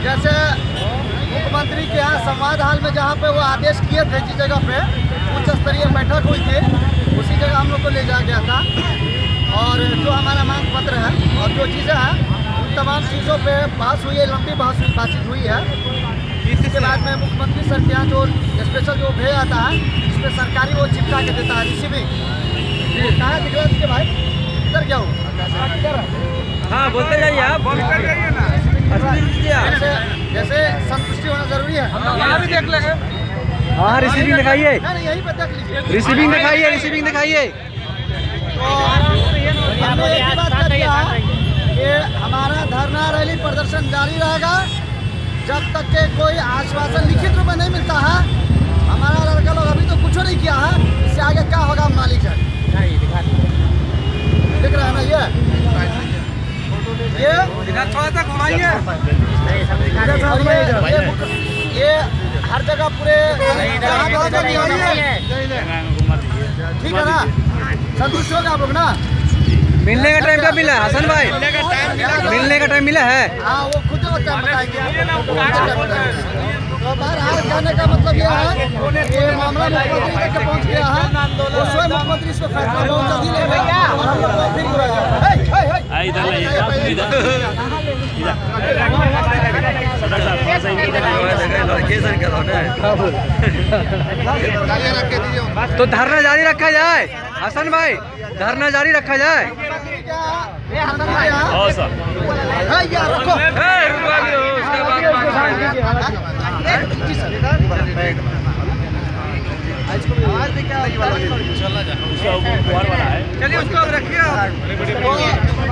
जैसे मुख्यमंत्री के यहाँ संवाद हाल में जहाँ पे वो आदेश किए थे, जिस जगह पे उच्च स्तरीय बैठक हुई थी, उसी जगह हम लोग को ले जाया गया था। और जो हमारा मांग पत्र है और जो चीज़ें हैं उन तमाम चीज़ों पे बहस हुई है, लंबी बातचीत हुई है। इसके बाद में मुख्यमंत्री सर के यहाँ जो स्पेशल जो भेज आता है, इस पर सरकारी वो चिपका के देता है रिसीविंग। कहाँ दिख रहा है भाई, इधर क्या हो? हाँ बोलते जाइए आप, जैसे संतुष्टि होना जरूरी है। यहाँ भी देख लेंगे। हाँ रिसीविंग दिखाइए, यहीं पे देख लीजिए, रिसीविंग दिखाइए, रिसीविंग दिखाइए। तो हमने एक ही बात कर दिया है कि हमारा धरना रैली प्रदर्शन जारी रहेगा जब तक के कोई आश्वासन लिखित रूप में नहीं मिलता है। हमारा लड़का लोग अभी तो कुछ नहीं किया है, इससे आगे क्या होगा मालिक है। दिख रहा है ना ये थोड़ा सा घुमाइए। ये हर जगह पूरे ठीक है ना, संतुष्ट होगा आप लोग ना। मिलने का टाइम कब मिला है हसन भाई? मिलने का टाइम मिला है? हाँ वो खुद बताएंगे। तो बहरहाल कहने का मतलब यह है कि मामला मुख्यमंत्री तक पहुँच गया है, वो स्वयं मुख्यमंत्री इस पर फैसला बहुत जल्दी लेगा और हम लोग फिर तो धरना जारी रखा जाए हसन भाई, धरना जारी रखा जाए। चलिए उसको अब रखिए।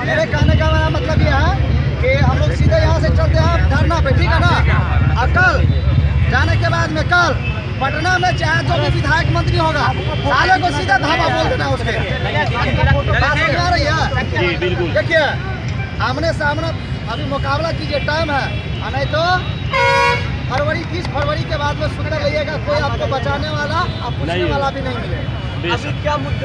मेरे कहने का मतलब यह है कि हम लोग सीधे यहाँ से चलते हैं धरना पे, ठीक है ना। और कल जाने के बाद में कल पटना में चाहे जो भी विधायक मंत्री होगा, साले को सीधा धावा बोल देना उसके। बात समझ आ रही है? देखिए आमने सामने अभी मुकाबला कीजिए, टाइम है, नहीं तो फरवरी 30 फरवरी के बाद में सुनने लगिएगा कोई आपको बचाने वाला और पूछने वाला भी नहीं मिलेगा। अभी क्या मुद्दे